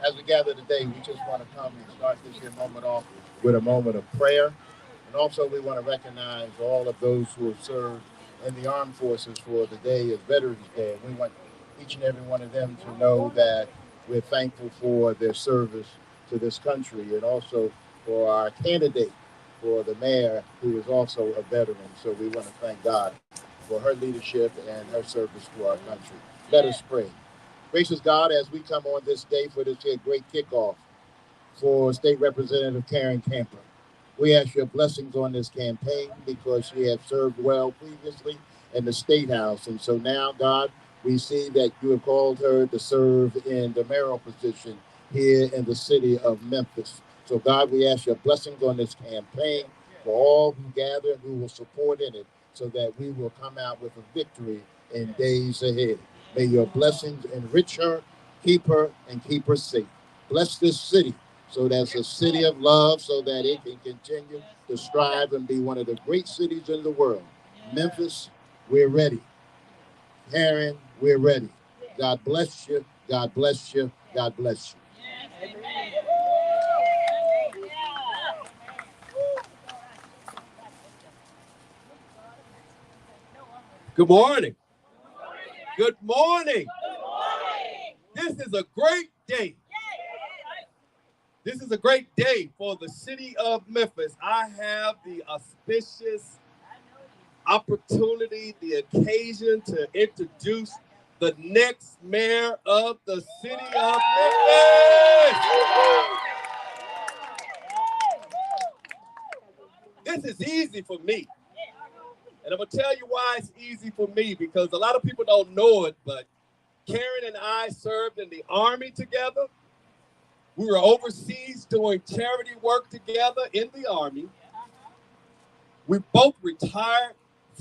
As we gather today, we just want to come and start this here moment off with a moment of prayer. And also we want to recognize all of those who have served in the armed forces for the day as Veterans Day. And we want each and every one of them to know that we're thankful for their service to this country, and also for our candidate for the mayor, who is also a veteran. So we want to thank God for her leadership and her service to our country. Let us pray. Gracious God, as we come on this day for this here great kickoff for State Representative Karen Camper, we ask your blessings on this campaign because she has served well previously in the State House. And so now, God, we see that you have called her to serve in the mayoral position here in the city of Memphis. So, God, we ask your blessings on this campaign for all who gather and who will support in it, so that we will come out with a victory in days ahead. May your blessings enrich her, keep her, and keep her safe. Bless this city so that it's a city of love, so that it can continue to strive and be one of the great cities in the world. Memphis, we're ready. Karen, we're ready. God bless you. God bless you. God bless you. Good morning. Good morning. This is a great day. This is a great day for the city of Memphis. I have the auspicious opportunity, the occasion to introduce the next mayor of the city of Memphis. This is easy for me. And I'm going to tell you why it's easy for me, because a lot of people don't know it, but Karen and I served in the Army together. We were overseas doing charity work together in the Army. We both retired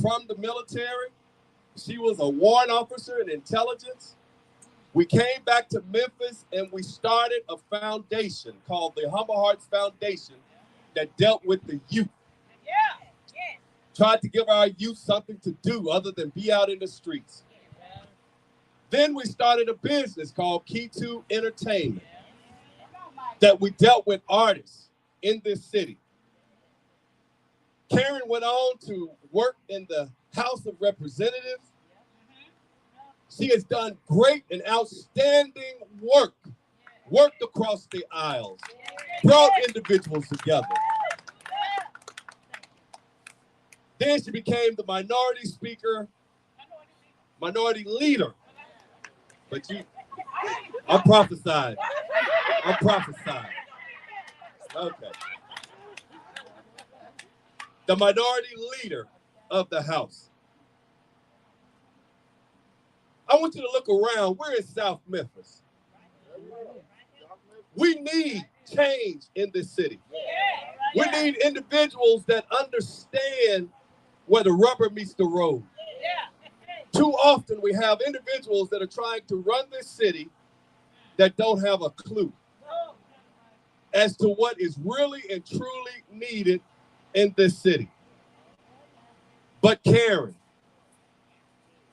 from the military. She was a warrant officer in intelligence. We came back to Memphis and we started a foundation called the Humble Hearts Foundation that dealt with the youth. Tried to give our youth something to do other than be out in the streets. Then we started a business called Key 2 Entertainment that we dealt with artists in this city. Karen went on to work in the House of Representatives. She has done great and outstanding work, worked across the aisles, brought individuals together. Then she became the minority speaker, minority leader. But I'm prophesying. I'm prophesying. Okay. The minority leader of the House. I want you to look around. We're in South Memphis. We need change in this city. We need individuals that understand where the rubber meets the road. Too often we have individuals that are trying to run this city that don't have a clue as to what is really and truly needed in this city. But Karen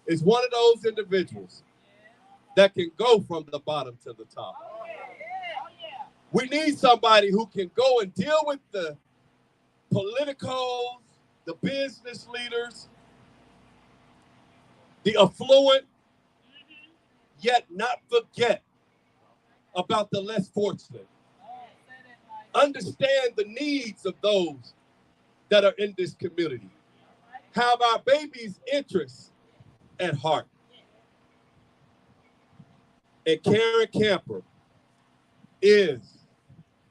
is one of those individuals that can go from the bottom to the top. We need somebody who can go and deal with the politicos, the business leaders, the affluent, yet not forget about the less fortunate. Understand the needs of those that are in this community. Have our babies' interests at heart. And Karen Camper is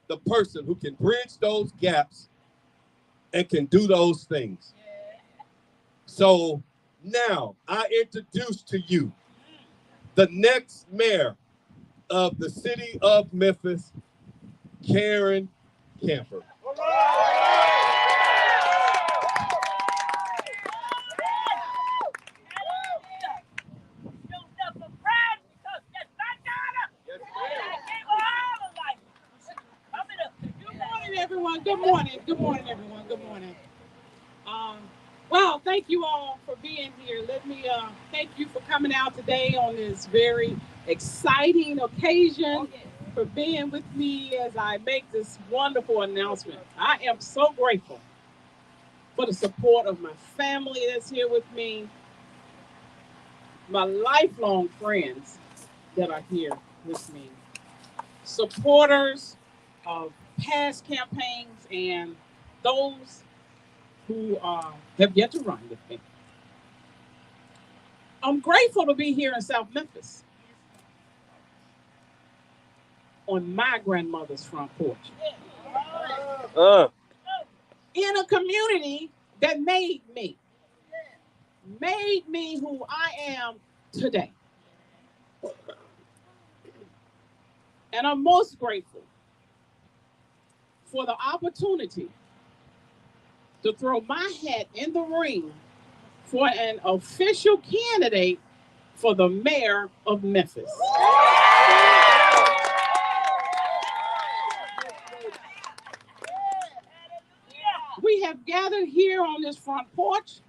the person who can bridge those gaps and can do those things. So now I introduce to you the next mayor of the city of Memphis, Karen Camper. Good morning. Good morning, everyone. Good morning. Um, well, thank you all for being here. Let me thank you for coming out today on this very exciting occasion, for being with me as I make this wonderful announcement. I am so grateful for the support of my family that's here with me, my lifelong friends that are here with me, supporters of past campaigns, and those who have yet to run with me. I'm grateful to be here in South Memphis on my grandmother's front porch in a community that made me who I am today. And I'm most grateful for the opportunity to throw my hat in the ring for an official candidate for the mayor of Memphis. We have gathered here on this front porch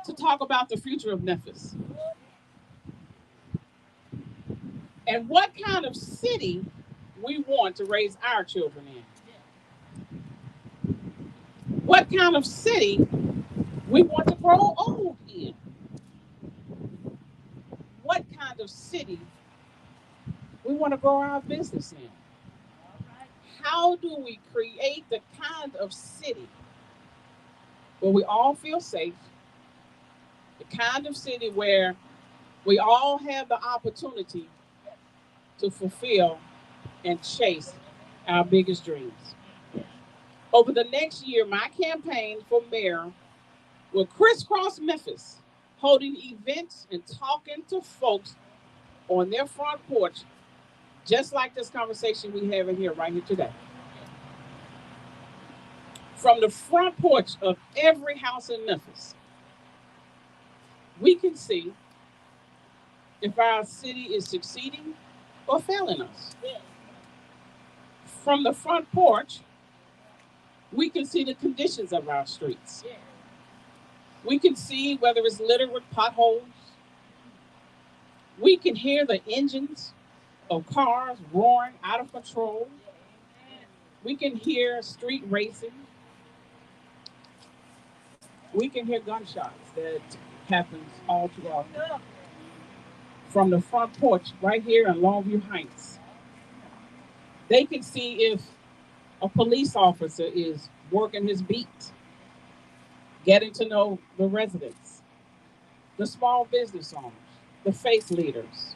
to talk about the future of Memphis and what kind of city we want to raise our children in. What kind of city we want to grow old in. What kind of city we want to grow our business in. How do we create the kind of city where we all feel safe, the kind of city where we all have the opportunity to fulfill and chase our biggest dreams? Over the next year, my campaign for mayor will crisscross Memphis, holding events and talking to folks on their front porch, just like this conversation we have in here right here today. From the front porch of every house in Memphis, we can see if our city is succeeding or failing us. From the front porch, we can see the conditions of our streets. We can see whether it's littered with potholes. We can hear the engines of cars roaring out of control. We can hear street racing. We can hear gunshots that happens all too often. From the front porch right here in Longview Heights, they can see if a police officer is working his beat, getting to know the residents, the small business owners, the faith leaders,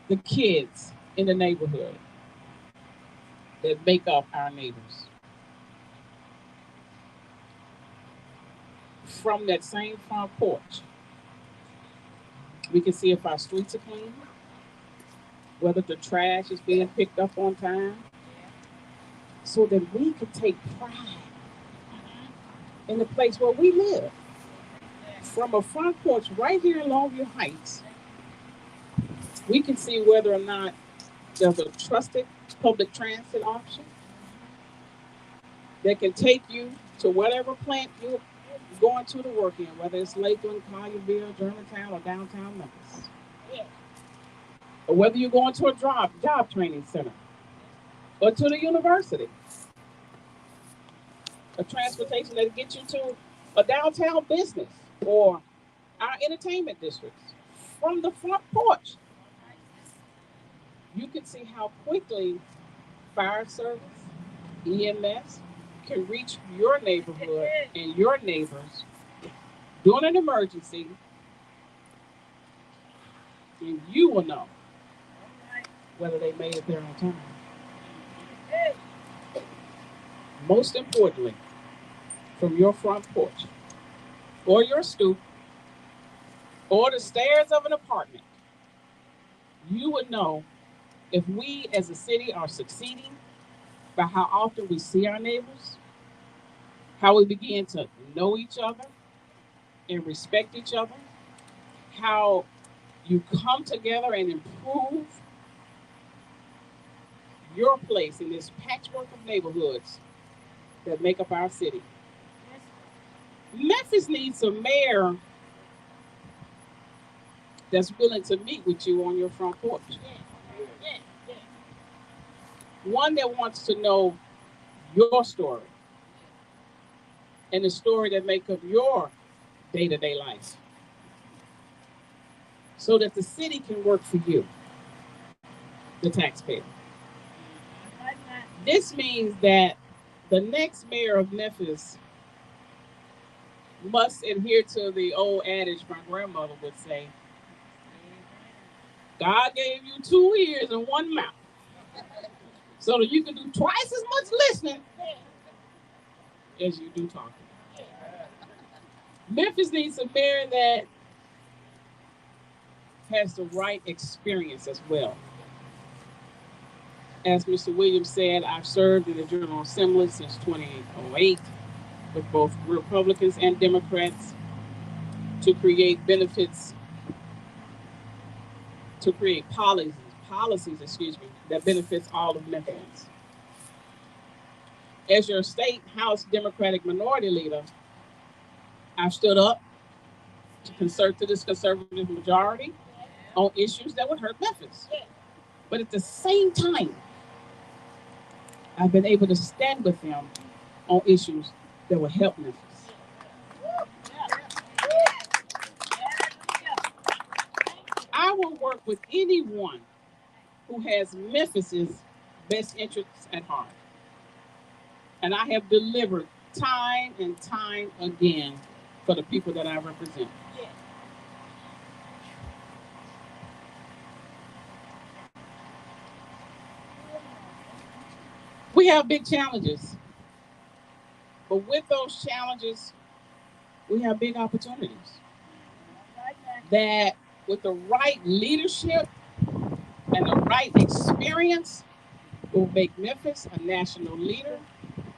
the kids in the neighborhood that make up our neighbors. From that same front porch, we can see if our streets are clean, whether the trash is being picked up on time, so that we can take pride in the place where we live. From a front porch right here in Longview Heights, we can see whether or not there's a trusted public transit option that can take you to whatever plant you're going to work in, whether it's Lakeland, Collierville, Germantown, or downtown Memphis. Or whether you're going to a job training center or to the university. A transportation that gets you to a downtown business or our entertainment districts. From the front porch, you can see how quickly fire service, EMS can reach your neighborhood and your neighbors during an emergency, and you will know whether they made it there on time. Most importantly, from your front porch or your stoop or the stairs of an apartment, you would know if we as a city are succeeding by how often we see our neighbors, how we begin to know each other and respect each other, how you come together and improve your place in this patchwork of neighborhoods that make up our city. Memphis needs a mayor that's willing to meet with you on your front porch. One that wants to know your story and the story that make up your day-to-day life so that the city can work for you, the taxpayer. This means that the next mayor of Memphis must adhere to the old adage my grandmother would say, God gave you 2 ears and 1 mouth so that you can do twice as much listening as you do talking. Memphis needs a mayor that has the right experience as well. As Mr. Williams said, I've served in the General Assembly since 2008 with both Republicans and Democrats to create benefits, to create policies, that benefits all of Memphians. As your state House Democratic Minority Leader, I've stood up to concert to this conservative majority on issues that would hurt Memphis. But at the same time, I've been able to stand with them on issues that will help Memphis. I will work with anyone who has Memphis's best interests at heart. And I have delivered time and time again for the people that I represent. We have big challenges, but with those challenges, we have big opportunities that with the right leadership and the right experience will make Memphis a national leader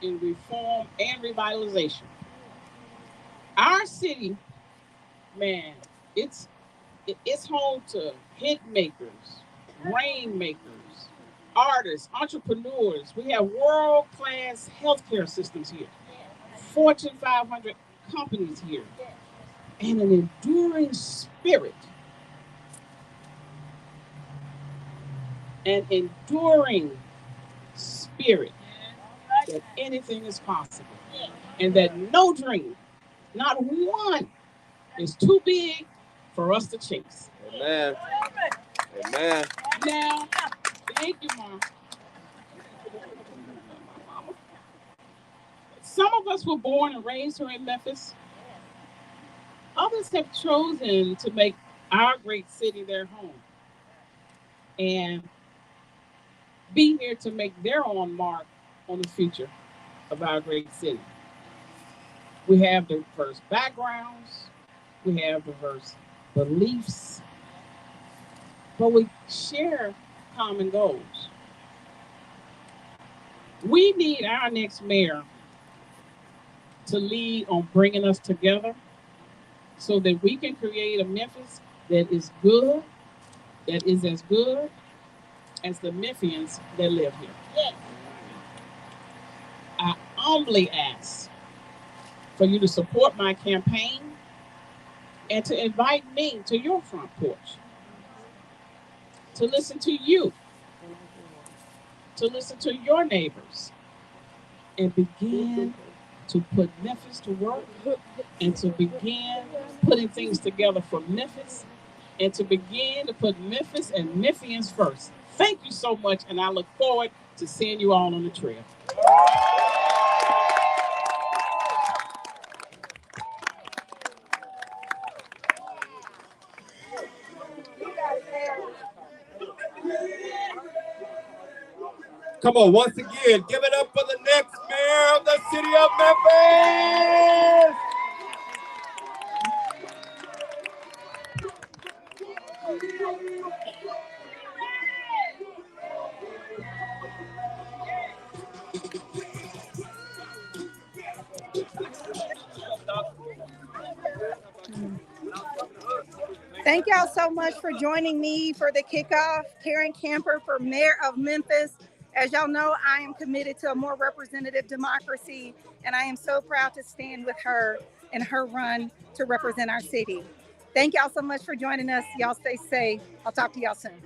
in reform and revitalization. Our city, man, it's home to hit makers, rainmakers, artists, entrepreneurs. We have world-class healthcare systems here, Fortune 500 companies here, and an enduring spirit. An enduring spirit that anything is possible and that no dream, not one, is too big for us to chase. Amen. Amen. Now, thank you, Mom. Some of us were born and raised here in Memphis. Others have chosen to make our great city their home and be here to make their own mark on the future of our great city. We have diverse backgrounds, we have diverse beliefs, but we share common goals. We need our next mayor to lead on bringing us together so that we can create a Memphis that is good, that is as good as the Memphians that live here. Yes. I humbly ask for you to support my campaign and to invite me to your front porch, to listen to you, to listen to your neighbors, and begin to put Memphis to work, and to begin putting things together for Memphis, and to begin to put Memphis and Memphians first. Thank you so much, and I look forward to seeing you all on the trail. Come on, once again, give it up for the next mayor of the city of Memphis. Thank y'all so much for joining me for the kickoff. Karen Camper for Mayor of Memphis. As y'all know, I am committed to a more representative democracy, and I am so proud to stand with her in her run to represent our city. Thank y'all so much for joining us. Y'all stay safe. I'll talk to y'all soon.